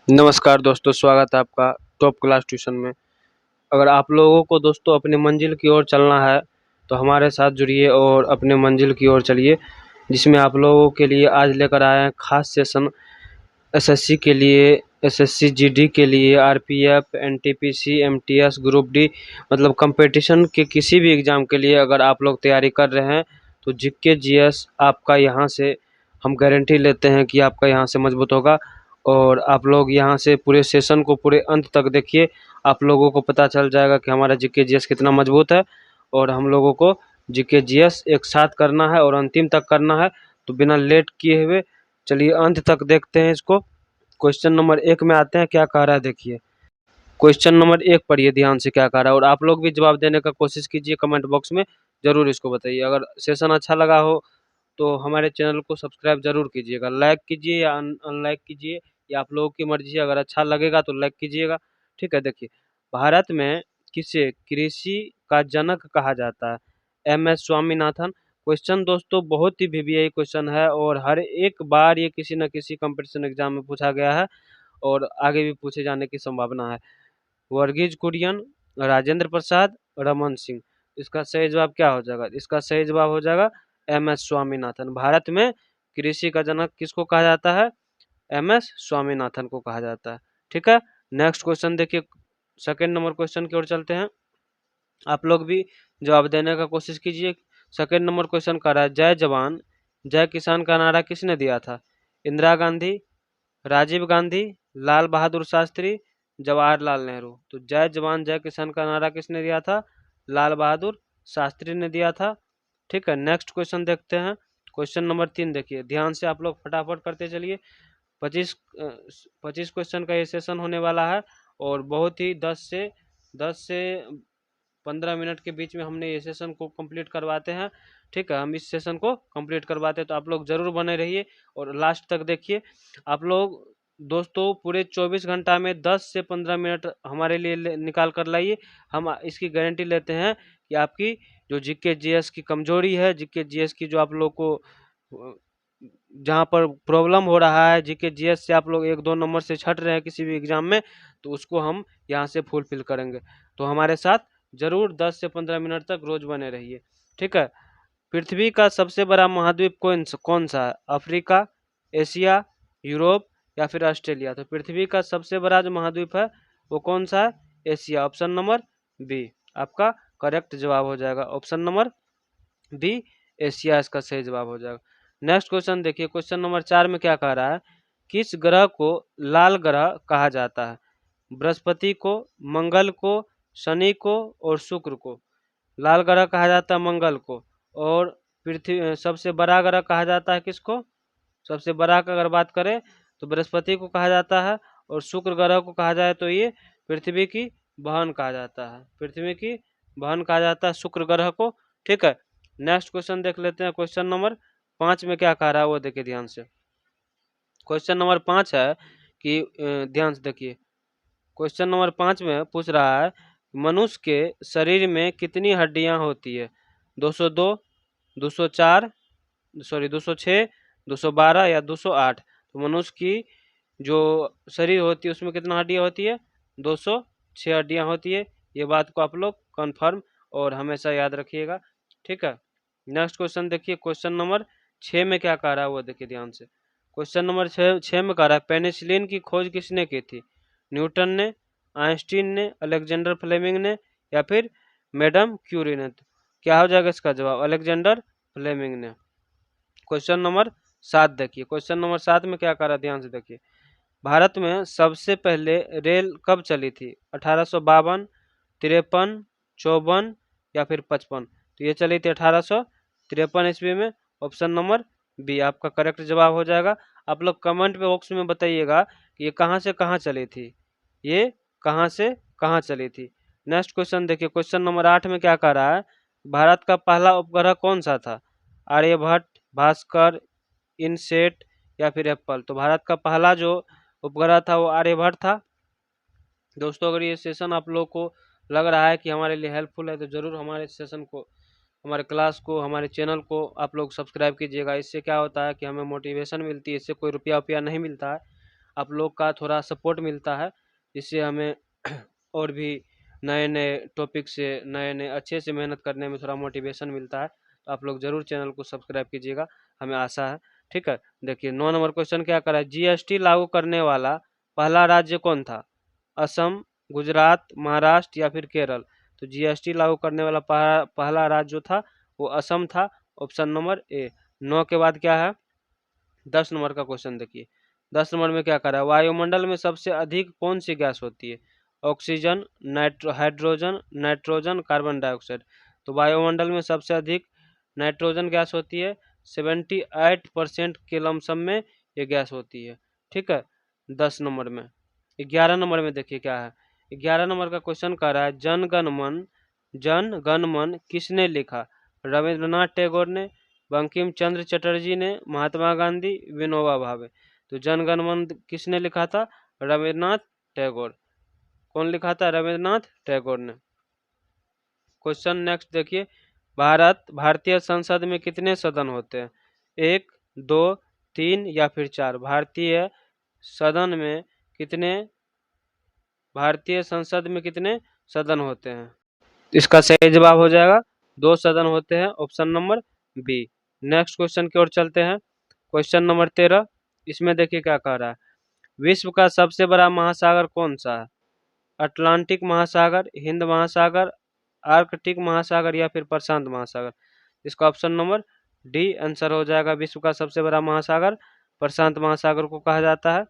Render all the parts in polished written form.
नमस्कार दोस्तों, स्वागत है आपका टॉप क्लास ट्यूशन में। अगर आप लोगों को दोस्तों अपनी मंजिल की ओर चलना है, तो हमारे साथ जुड़िए और अपने मंजिल की ओर चलिए, जिसमें आप लोगों के लिए आज लेकर आए हैं खास सेशन। एसएससी के लिए, एसएससी जीडी के लिए, RPF, NTPC, MTS, group D, मतलब कंपटीशन के किसी भी एग्ज़ाम के लिए अगर आप लोग तैयारी कर रहे हैं, तो जीके जीएस आपका यहाँ से हम गारंटी लेते हैं कि आपका यहाँ से मजबूत होगा। और आप लोग यहाँ से पूरे सेशन को पूरे अंत तक देखिए, आप लोगों को पता चल जाएगा कि हमारा जीके जीएस कितना मजबूत है। और हम लोगों को जीके जीएस एक साथ करना है और अंतिम तक करना है, तो बिना लेट किए हुए चलिए अंत तक देखते हैं इसको। क्वेश्चन नंबर 1 में आते हैं, क्या कह रहा है देखिए। क्वेश्चन नंबर 1 पढ़िए ध्यान से क्या कह रहा है, और आप लोग भी जवाब देने का कोशिश कीजिए, कमेंट बॉक्स में ज़रूर इसको बताइए। अगर सेशन अच्छा लगा हो तो हमारे चैनल को सब्सक्राइब ज़रूर कीजिएगा, लाइक कीजिए या अनलाइक कीजिए, या आप लोगों की मर्ज़ी है। अगर अच्छा लगेगा तो लाइक कीजिएगा, ठीक है। देखिए, भारत में किसे कृषि का जनक कहा जाता है? M S Swaminathan. क्वेश्चन दोस्तों बहुत ही वीवीआई क्वेश्चन है, और हर एक बार ये किसी न किसी कंपटीशन एग्जाम में पूछा गया है, और आगे भी पूछे जाने की संभावना है। वर्गीज कुरियन, राजेंद्र प्रसाद, रमन सिंह। इसका सही जवाब क्या हो जाएगा? इसका सही जवाब हो जाएगा एम एस स्वामीनाथन। भारत में कृषि का जनक किसको कहा जाता है? एम एस स्वामीनाथन को कहा जाता है, ठीक है। नेक्स्ट क्वेश्चन देखिए, सेकेंड नंबर क्वेश्चन की ओर चलते हैं। आप लोग भी जवाब देने का कोशिश कीजिए। सेकेंड नंबर क्वेश्चन का रहा है, जय जवान जय किसान का नारा किसने दिया था? इंदिरा गांधी, राजीव गांधी, लाल बहादुर शास्त्री, जवाहरलाल नेहरू। तो जय जवान जय किसान का नारा किसने दिया था? लाल बहादुर शास्त्री ने दिया था, ठीक है। नेक्स्ट क्वेश्चन देखते हैं। क्वेश्चन नंबर 3 देखिए, ध्यान से आप लोग फटाफट करते चलिए। 25 क्वेश्चन का ये सेशन होने वाला है, और बहुत ही 10 से 15 मिनट के बीच में हमने ये सेशन को कंप्लीट करवाते हैं, ठीक है। हम इस सेशन को कंप्लीट करवाते हैं, तो आप लोग ज़रूर बने रहिए और लास्ट तक देखिए। आप लोग दोस्तों पूरे 24 घंटा में 10 से 15 मिनट हमारे लिए निकाल कर लाइए। हम इसकी गारंटी लेते हैं कि आपकी जो जीके जीएस की कमजोरी है, जीके जीएस की जो आप लोग को जहाँ पर प्रॉब्लम हो रहा है, जीके जीएस से आप लोग 1-2 नंबर से छट रहे हैं किसी भी एग्जाम में, तो उसको हम यहाँ से फुलफिल करेंगे। तो हमारे साथ जरूर 10 से 15 मिनट तक रोज बने रहिए, ठीक है। पृथ्वी का सबसे बड़ा महाद्वीप कौन सा है? अफ्रीका, एशिया, यूरोप या फिर ऑस्ट्रेलिया? तो पृथ्वी का सबसे बड़ा जो महाद्वीप है वो कौन सा है? एशिया। ऑप्शन नंबर बी आपका करेक्ट जवाब हो जाएगा। ऑप्शन नंबर बी एशिया इसका सही जवाब हो जाएगा। नेक्स्ट क्वेश्चन देखिए, क्वेश्चन नंबर 4 में क्या कह रहा है? किस ग्रह को लाल ग्रह कहा जाता है? बृहस्पति को, मंगल को, शनि को और शुक्र को। लाल ग्रह कहा जाता है मंगल को, और पृथ्वी सबसे बड़ा ग्रह कहा जाता है किसको? सबसे बड़ा का अगर बात करें तो बृहस्पति को कहा जाता है, और शुक्र ग्रह को कहा जाए तो ये पृथ्वी की बहन कहा जाता है। पृथ्वी की बहन कहा जाता है शुक्र ग्रह को, ठीक है। नेक्स्ट क्वेश्चन देख लेते हैं। क्वेश्चन नंबर 5 में क्या कह रहा है वो देखिए ध्यान से। क्वेश्चन नंबर 5 है कि ध्यान से देखिए। क्वेश्चन नंबर 5 में पूछ रहा है, मनुष्य के शरीर में कितनी हड्डियां होती है? 202, 204, सॉरी 206, 212 या 208? तो मनुष्य की जो शरीर होती है उसमें कितना हड्डियां होती है? 206 हड्डियां होती है। ये बात को आप लोग कंफर्म और हमेशा याद रखिएगा, ठीक है। नेक्स्ट क्वेश्चन देखिए, क्वेश्चन नंबर 6 में क्या कह रहा है वो देखिए ध्यान से। क्वेश्चन नंबर 6 में कह रहा है, पेनिसिलिन की खोज किसने की थी? न्यूटन ने, आइंस्टीन ने, अलेक्जेंडर फ्लेमिंग ने या फिर मैडम क्यूरी ने? क्या हो जाएगा इसका जवाब? अलेक्जेंडर फ्लेमिंग ने। क्वेश्चन नंबर 7 देखिए। क्वेश्चन नंबर 7 में क्या कह रहा है ध्यान से देखिए। भारत में सबसे पहले रेल कब चली थी? 1852, 53, 54 या फिर 55? तो ये चली थी 1853 ईस्वी में। ऑप्शन नंबर बी आपका करेक्ट जवाब हो जाएगा। आप लोग कमेंट बॉक्स में बताइएगा कि ये कहाँ से कहाँ चली थी, ये कहाँ से कहाँ चली थी। नेक्स्ट क्वेश्चन देखिए, क्वेश्चन नंबर 8 में क्या कह रहा है? भारत का पहला उपग्रह कौन सा था? आर्यभट्ट, भास्कर, इनसेट या फिर एप्पल? तो भारत का पहला जो उपग्रह था वो आर्यभट्ट था। दोस्तों अगर ये सेशन आप लोग को लग रहा है कि हमारे लिए हेल्पफुल है, तो ज़रूर हमारे सेशन को, हमारे क्लास को, हमारे चैनल को आप लोग सब्सक्राइब कीजिएगा। इससे क्या होता है कि हमें मोटिवेशन मिलती है, इससे कोई रुपया नहीं मिलता है। आप लोग का थोड़ा सपोर्ट मिलता है, इससे हमें और भी नए नए टॉपिक से नए नए अच्छे से मेहनत करने में थोड़ा मोटिवेशन मिलता है। तो आप लोग जरूर चैनल को सब्सक्राइब कीजिएगा, हमें आशा है। ठीक है, देखिए 9 नंबर क्वेश्चन क्या करा है, जीएसटी लागू करने वाला पहला राज्य कौन था? असम, गुजरात, महाराष्ट्र या फिर केरल? तो जीएसटी लागू करने वाला पहला राज्य जो था वो असम था, ऑप्शन नंबर ए। 9 के बाद क्या है, 10 नंबर का क्वेश्चन देखिए। 10 नंबर में क्या करा है, वायुमंडल में सबसे अधिक कौन सी गैस होती है? Oxygen, hydrogen, nitrogen, carbon dioxide? तो वायुमंडल में सबसे अधिक नाइट्रोजन गैस होती है, 78% के लमसम में ये गैस होती है। ठीक है, 10 नंबर में। 11 नंबर में देखिए क्या है, 11 नंबर का क्वेश्चन कह रहा है, जन गण मन किसने लिखा? रविंद्रनाथ टैगोर ने, बंकिम चंद्र चटर्जी ने, महात्मा गांधी, विनोबा भावे? तो जन गण मन किसने लिखा था? रविंद्रनाथ टैगोर। कौन लिखा था? रविंद्रनाथ टैगोर ने। क्वेश्चन नेक्स्ट देखिए, भारतीय संसद में कितने सदन होते हैं? 1, 2, 3 या फिर 4? भारतीय संसद में कितने सदन होते हैं? इसका सही जवाब हो जाएगा 2 सदन होते हैं, option number B. Next question की ओर चलते हैं, क्वेश्चन नंबर 13। इसमें देखिए क्या कह रहा है, विश्व का सबसे बड़ा महासागर कौन सा है? अटलांटिक महासागर, हिंद महासागर, आर्कटिक महासागर या फिर प्रशांत महासागर? इसका ऑप्शन नंबर डी आंसर हो जाएगा। विश्व का सबसे बड़ा महासागर प्रशांत महासागर को कहा जाता है।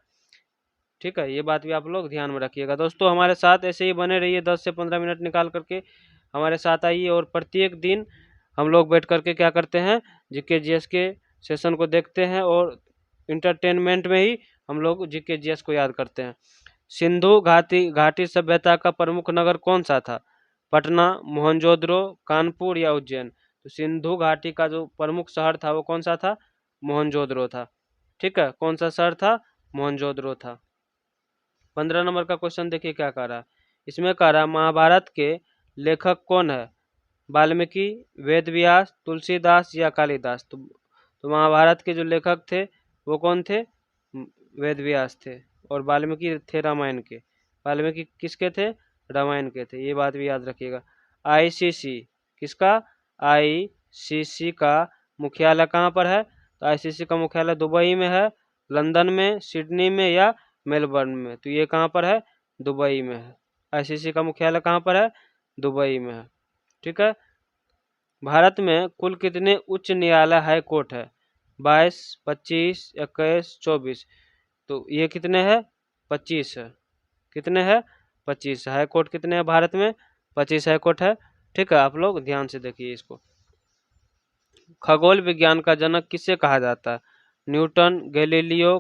ठीक है, ये बात भी आप लोग ध्यान में रखिएगा। दोस्तों हमारे साथ ऐसे ही बने रहिए, 10 से 15 मिनट निकाल करके हमारे साथ आइए, और प्रत्येक दिन हम लोग बैठ करके क्या करते हैं, जीके जीएस के सेशन को देखते हैं, और इंटरटेनमेंट में ही हम लोग जीके जीएस को याद करते हैं। सिंधु घाटी सभ्यता का प्रमुख नगर कौन सा था? पटना, मोहनजोदड़ो, कानपुर या उज्जैन? तो सिंधु घाटी का जो प्रमुख शहर था वो कौन सा था? मोहनजोदड़ो था। ठीक है, कौन सा शहर था? मोहनजोदड़ो था। 15 नंबर का क्वेश्चन देखिए क्या कह रहा है, इसमें कह रहा है, महाभारत के लेखक कौन है? वाल्मीकि, वेद व्यास, तुलसीदास या कालिदास? तो महाभारत के जो लेखक थे वो कौन थे? वेद व्यास थे, और वाल्मीकि थे रामायण के। वाल्मीकि किसके थे? रामायण के थे, ये बात भी याद रखिएगा। आईसीसी किसका? आईसीसी का मुख्यालय कहाँ पर है? तो आईसीसी का मुख्यालय दुबई में है, लंदन में, सिडनी में या मेलबर्न में? तो ये कहाँ पर है? दुबई में है। आईसीसी का मुख्यालय कहाँ पर है? दुबई में है। ठीक है, भारत में कुल कितने उच्च न्यायालय हाई कोर्ट है? 22, 25, 21, 24? तो ये कितने हैं? 25 है। कितने हैं? 25 हाई कोर्ट। कितने हैं भारत में? 25 हाई कोर्ट है। ठीक है, आप लोग ध्यान से देखिए इसको। खगोल विज्ञान का जनक किसे कहा जाता है? न्यूटन, गैलीलियो,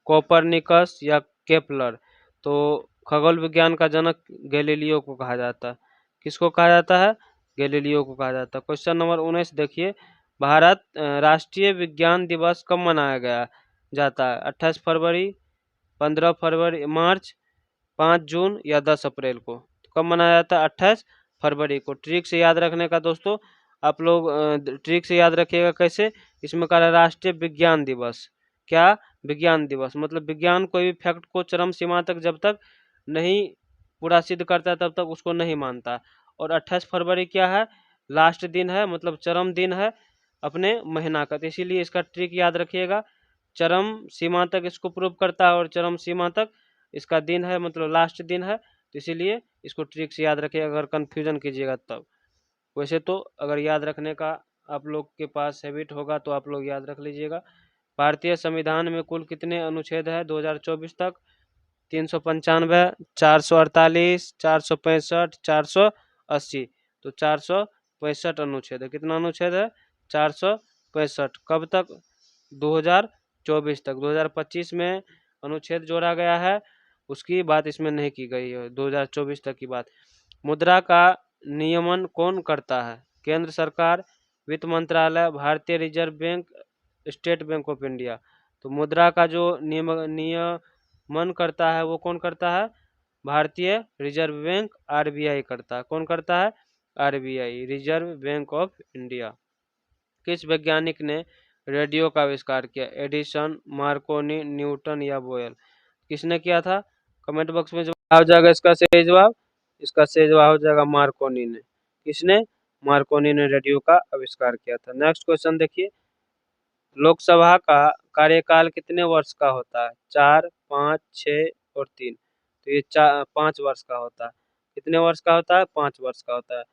कोपरनिकस या केपलर? तो खगोल विज्ञान का जनक गैलीलियो को कहा जाता है। किसको कहा जाता है? गैलीलियो को कहा जाता है। क्वेश्चन नंबर 19 देखिए, भारत राष्ट्रीय विज्ञान दिवस कब मनाया गया जाता है? 28 फरवरी, 15 फरवरी, मार्च, 5 जून या 10 अप्रैल को? तो कब मनाया जाता है? 28 फरवरी को। ट्रिक से याद रखने का दोस्तों, आप लोग ट्रिक से याद रखिएगा। कैसे? इसमें कहा राष्ट्रीय विज्ञान दिवस। क्या? विज्ञान दिवस मतलब विज्ञान कोई भी फैक्ट को चरम सीमा तक जब तक नहीं पूरा सिद्ध करता है तब तक उसको नहीं मानता। और 28 फरवरी क्या है? लास्ट दिन है, मतलब चरम दिन है अपने महीना का। तो इसीलिए इसका ट्रिक याद रखिएगा, चरम सीमा तक इसको प्रूव करता है और चरम सीमा तक इसका दिन है, मतलब लास्ट दिन है। तो इसीलिए इसको ट्रिक से याद रखिएगा, अगर कन्फ्यूजन कीजिएगा तब। वैसे तो अगर याद रखने का आप लोग के पास हैबिट होगा तो आप लोग याद रख लीजिएगा। भारतीय संविधान में कुल कितने अनुच्छेद है 2024 तक? 395, 448, 465, 480? तो 465 अनुच्छेद है। कितना अनुच्छेद है? 465। कब तक? 2024 तक। 2025 में अनुच्छेद जोड़ा गया है, उसकी बात इसमें नहीं की गई है, 2024 तक की बात। मुद्रा का नियमन कौन करता है? केंद्र सरकार, वित्त मंत्रालय, भारतीय reserve bank, state bank of India? तो मुद्रा का जो नियमन करता है वो कौन करता है? भारतीय रिजर्व बैंक, आरबीआई करता है। कौन करता है? RBI, reserve bank of India. किस वैज्ञानिक ने रेडियो का आविष्कार किया? एडिसन, मार्कोनी, न्यूटन या बोयल? किसने किया था? कमेंट बॉक्स में जवाब हो जाएगा इसका सही जवाब। इसका सही जवाब हो जाएगा मार्कोनी ने। किसने? मार्कोनी ने रेडियो का आविष्कार किया था। नेक्स्ट क्वेश्चन देखिए, लोकसभा का कार्यकाल कितने वर्ष का होता है? 4, 5, 6 और 3। तो ये 5 वर्ष का होता है। कितने वर्ष का होता है? 5 वर्ष का होता है।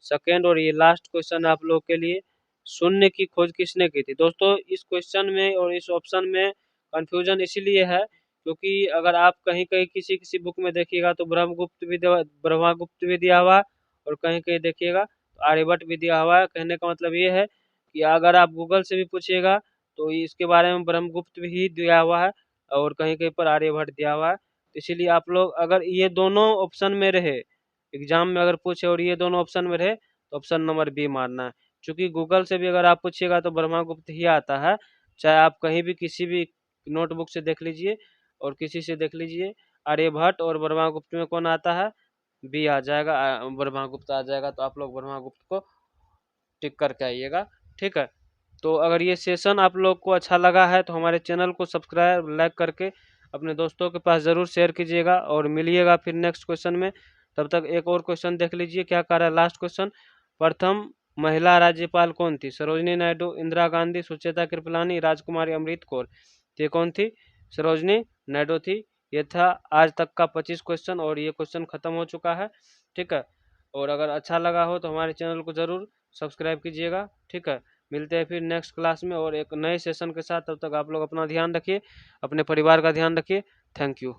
सेकेंड और ये लास्ट क्वेश्चन आप लोग के लिए, शून्य की खोज किसने की थी? दोस्तों इस क्वेश्चन में और इस ऑप्शन में कंफ्यूजन इसीलिए है क्योंकि अगर आप कहीं कहीं किसी किसी बुक में देखिएगा तो ब्रह्मगुप्त भी दिया हुआ है, और कहीं कहीं देखिएगा तो आर्यभट्ट भी दिया हुआ है। कहने का मतलब ये है कि अगर आप गूगल से भी पूछिएगा तो इसके बारे में ब्रह्मगुप्त भी दिया हुआ है, और कहीं कहीं पर आर्यभट्ट दिया हुआ है। तो इसीलिए आप लोग अगर ये दोनों ऑप्शन में रहे, एग्जाम में अगर पूछे और ये दोनों ऑप्शन में रहे, तो ऑप्शन नंबर बी मारना है। क्योंकि गूगल से भी अगर आप पूछिएगा तो ब्रह्मगुप्त ही आता है। चाहे आप कहीं भी किसी भी नोटबुक से देख लीजिए और किसी से देख लीजिए, आर्यभट्ट और ब्रह्मगुप्त में कौन आता है? बी आ जाएगा, ब्रह्मगुप्त आ जाएगा। तो आप लोग ब्रह्मगुप्त को टिक करके आइएगा, ठीक है। तो अगर ये सेशन आप लोग को अच्छा लगा है तो हमारे चैनल को सब्सक्राइब लाइक करके अपने दोस्तों के पास ज़रूर शेयर कीजिएगा, और मिलिएगा फिर नेक्स्ट क्वेश्चन में। तब तक एक और क्वेश्चन देख लीजिए क्या कह रहा है लास्ट क्वेश्चन। प्रथम महिला राज्यपाल कौन थी? सरोजनी नायडू, इंदिरा गांधी, सुचेता कृपलानी, राजकुमारी अमृत कौर। ये कौन थी? सरोजनी नायडू थी। ये था आज तक का 25 क्वेश्चन, और ये क्वेश्चन खत्म हो चुका है, ठीक है। और अगर अच्छा लगा हो तो हमारे चैनल को ज़रूर सब्सक्राइब कीजिएगा, ठीक है। मिलते हैं फिर नेक्स्ट क्लास में और एक नए सेशन के साथ। तब तक आप लोग अपना ध्यान रखिए, अपने परिवार का ध्यान रखिए। Thank you.